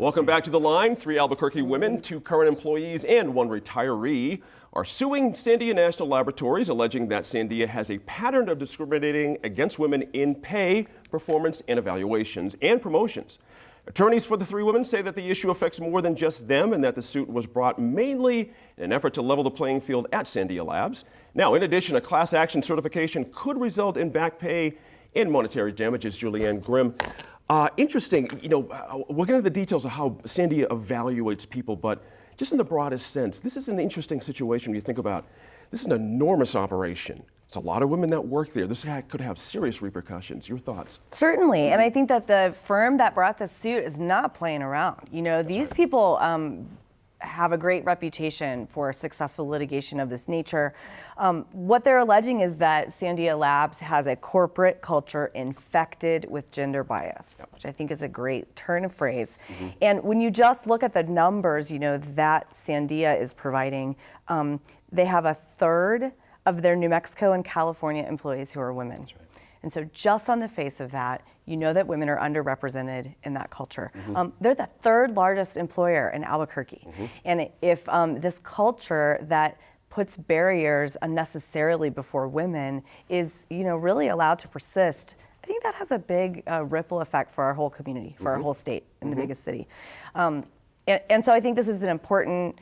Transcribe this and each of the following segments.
Welcome back to The Line. 3 Albuquerque women, 2 current employees, and 1 retiree are suing Sandia National Laboratories, alleging that Sandia has a pattern of discriminating against women in pay, performance, and evaluations, and promotions. Attorneys for the 3 women say that the issue affects more than just them and that the suit was brought mainly in an effort to level the playing field at Sandia Labs. Now, in addition, a class action certification could result in back pay and monetary damages. Julianne Grimm. Interesting, we'll get into the details of how Sandia evaluates people, but just in the broadest sense, this is an interesting situation when you think about this is an enormous operation. It's a lot of women that work there. This could have serious repercussions. Your thoughts? Certainly, and I think that the firm that brought the suit is not playing around. These people have a great reputation for successful litigation of this nature. What they're alleging is that Sandia Labs has a corporate culture infected with gender bias, which I think is a great turn of phrase. And when you just look at the numbers, that Sandia is providing, they have a third of their New Mexico and California employees who are women. That's right. And so just on the face of that, that women are underrepresented in that culture. They're the 3rd largest employer in Albuquerque. And if this culture that puts barriers unnecessarily before women is, really allowed to persist, I think that has a big ripple effect for our whole community, for our whole state in the biggest city. And so I think this is an important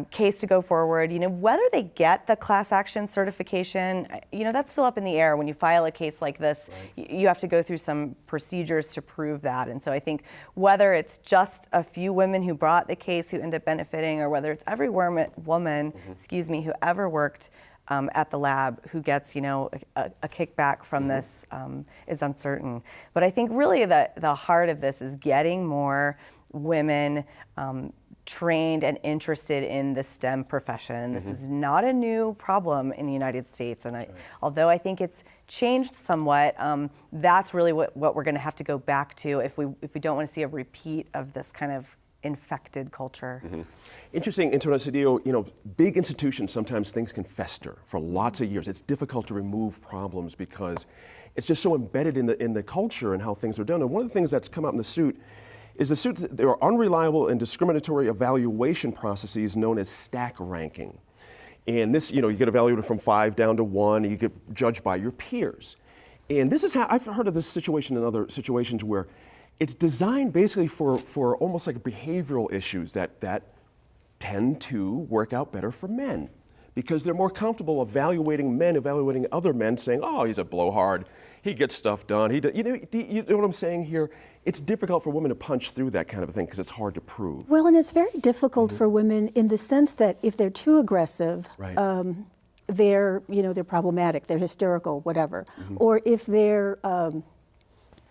case to go forward. Whether they get the class action certification, that's still up in the air. When you file a case like this, you have to go through some procedures to prove that. And so I think whether it's just a few women who brought the case who end up benefiting, or whether it's every woman, who ever worked at the lab who gets, a kickback from this is uncertain. But I think really the heart of this is getting more women trained and interested in the STEM profession. This is not a new problem in the United States, and although I think it's changed somewhat, that's really what we're going to have to go back to if we don't want to see a repeat of this kind of infected culture. Interesting, Antonio Cedillo, big institutions, sometimes things can fester for lots of years. It's difficult to remove problems because it's just so embedded in the culture and how things are done. And one of the things that's come out in the suit is there are unreliable and discriminatory evaluation processes known as stack ranking. And this, you get evaluated from 5 down to 1, and you get judged by your peers. And this is how, I've heard of this situation in other situations where it's designed basically for almost like behavioral issues that tend to work out better for men, because they're more comfortable evaluating other men, saying, oh, he's a blowhard, he gets stuff done. You know what I'm saying here? It's difficult for women to punch through that kind of thing because it's hard to prove. Well, and it's very difficult for women in the sense that if they're too aggressive, they're problematic, they're hysterical, whatever. Or if they're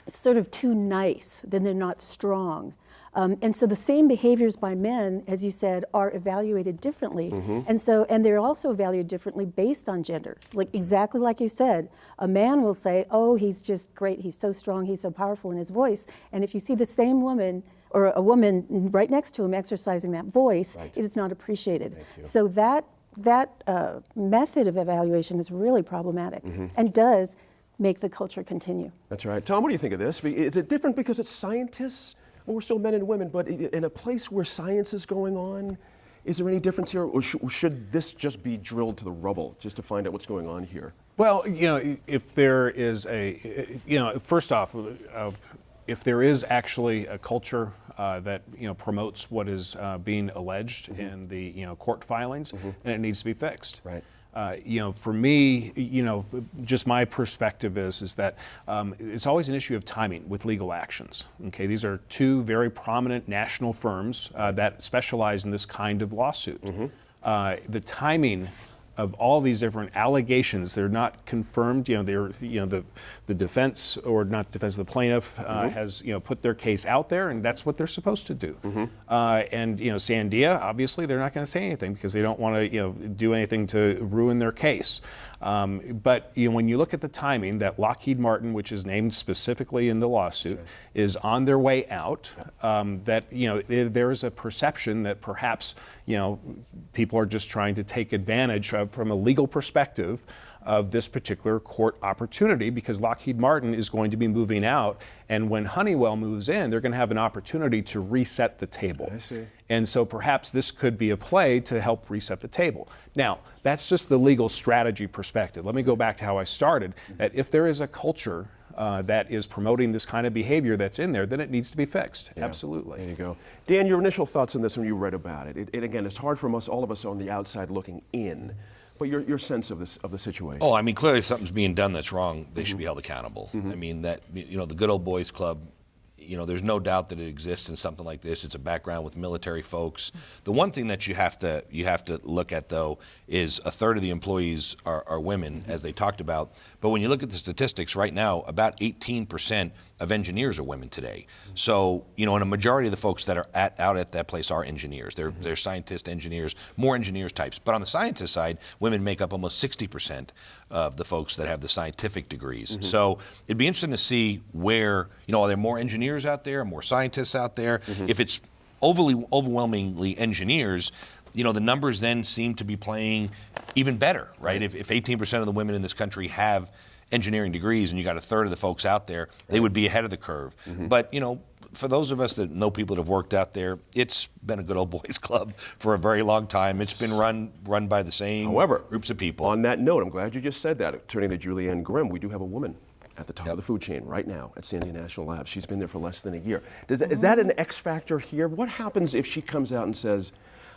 sort of too nice, then they're not strong. And so the same behaviors by men, as you said, are evaluated differently. And they're also evaluated differently based on gender. Exactly like you said, a man will say, oh, he's just great, he's so strong, he's so powerful in his voice. And if you see the same woman or a woman right next to him exercising that voice, it is not appreciated. So that method of evaluation is really problematic and does make the culture continue. That's right. Tom, what do you think of this? Is it different because it's scientists? Well, we're still men and women, but in a place where science is going on, is there any difference here, or should this just be drilled to the rubble just to find out what's going on here? Well, if there is first off, if there is actually a culture that promotes what is being alleged in the court filings, then it needs to be fixed. Right. For me, just my perspective is that it's always an issue of timing with legal actions. Okay, these are 2 very prominent national firms that specialize in this kind of lawsuit. The timing of all these different allegations, they're not confirmed. The defense, or not defense, the plaintiff has put their case out there, and that's what they're supposed to do. And Sandia, obviously, they're not going to say anything because they don't want to do anything to ruin their case. But when you look at the timing, that Lockheed Martin, which is named specifically in the lawsuit, is on their way out. That there is a perception that perhaps people are just trying to take advantage of, from a legal perspective, of this particular court opportunity, because Lockheed Martin is going to be moving out, and when Honeywell moves in, they're going to have an opportunity to reset the table. I see. And so perhaps this could be a play to help reset the table. Now, that's just the legal strategy perspective. Let me go back to how I started, that if there is a culture that is promoting this kind of behavior that's in there, then it needs to be fixed. Yeah. Absolutely. There you go. Dan, your initial thoughts on this when you read about it. Again, it's hard for all of us on the outside looking in, but your sense of the situation. Oh, I mean, clearly if something's being done that's wrong, they should be held accountable. I mean, that, the Good Old Boys Club, there's no doubt that it exists in something like this. It's a background with military folks. The one thing that you have to look at, though, is a third of the employees are women, as they talked about. But when you look at the statistics right now, about 18% of engineers are women today. So, and a majority of the folks that are out at that place are engineers. They're scientists, engineers, more engineers types. But on the scientist side, women make up almost 60% of the folks that have the scientific degrees. So it'd be interesting to see where, are there more engineers out there, more scientists out there? If it's overwhelmingly engineers, the numbers then seem to be playing even better, right? If 18% of the women in this country have engineering degrees and you got a third of the folks out there, they would be ahead of the curve. But, for those of us that know people that have worked out there, it's been a Good Old Boys Club for a very long time. It's been run by the same groups of people. On that note, I'm glad you just said that. Turning to Julianne Grimm, we do have a woman at the top of the food chain right now at Sandia National Labs. She's been there for less than a year. Is that an X factor here? What happens if she comes out and says,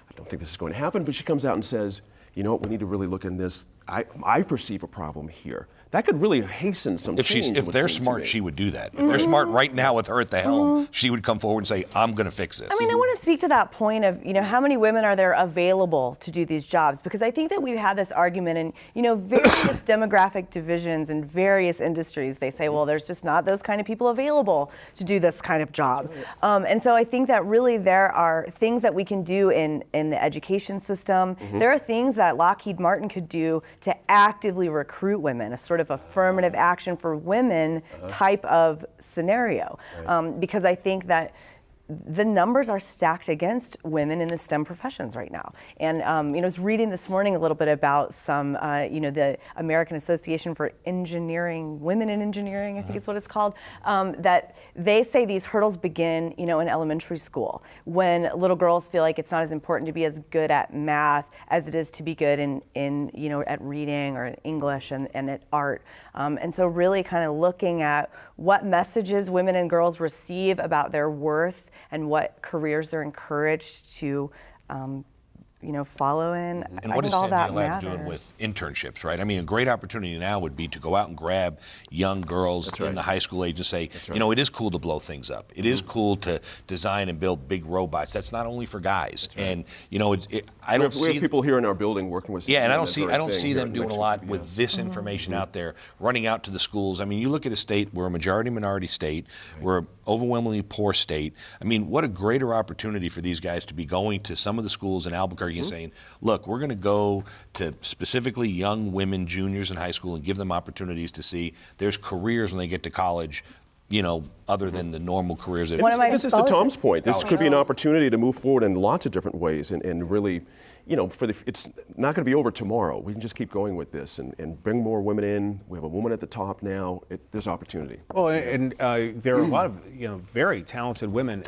I don't think this is going to happen, but she comes out and says, you know what, we need to really look in this. I perceive a problem here. That could really hasten some change. If they're smart, she would do that. If they're smart right now with her at the helm, she would come forward and say, I'm going to fix this. I mean, I want to speak to that point of, how many women are there available to do these jobs? Because I think that we've had this argument in, various demographic divisions in various industries. They say, well, there's just not those kind of people available to do this kind of job. And so I think that really there are things that we can do in the education system. There are things that Lockheed Martin could do to actively recruit women, a sort of affirmative action for women type of scenario. Because I think that the numbers are stacked against women in the STEM professions right now. And I was reading this morning a little bit about some, the American Association for Engineering, Women in Engineering, I think it's what it's called, that they say these hurdles begin, in elementary school, when little girls feel like it's not as important to be as good at math as it is to be good in at reading or in English and at art. And so really kind of looking at what messages women and girls receive about their worth and what careers they're encouraged to, follow in. And I what think is all that Sandia Labs matters. doing with internships, right? I mean, a great opportunity now would be to go out and grab young girls in the high school age and say, it is cool to blow things up. It is cool to design and build big robots. That's not only for guys. And, I don't see... We have people here in our building working with... Yeah, and I don't see them doing a lot with this information out there, running out to the schools. I mean, you look at a state, we're a majority-minority state, we're an overwhelmingly poor state. I mean, what a greater opportunity for these guys to be going to some of the schools in Albuquerque and saying, look, we're going to go to specifically young women, juniors in high school, and give them opportunities to see there's careers when they get to college, other than the normal careers. This is to Tom's point. This could be an opportunity to move forward in lots of different ways and really, it's not going to be over tomorrow. We can just keep going with this and bring more women in. We have a woman at the top now. There's opportunity. Well, and there are a lot of very talented women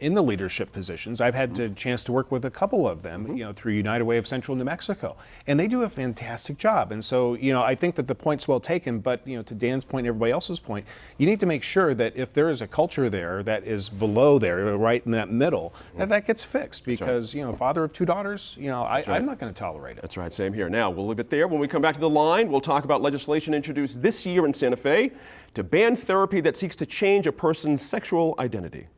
in the leadership positions. I've had the chance to work with a couple of them, through United Way of Central New Mexico, and they do a fantastic job. And so, I think that the point's well taken. But to Dan's point, and everybody else's point, you need to make sure that if there is a culture there that is below there, right in that middle, that gets fixed. Because father of two daughters. I'm not going to tolerate it. That's right, same here. Now, we'll leave it there. When we come back to the line, we'll talk about legislation introduced this year in Santa Fe to ban therapy that seeks to change a person's sexual identity.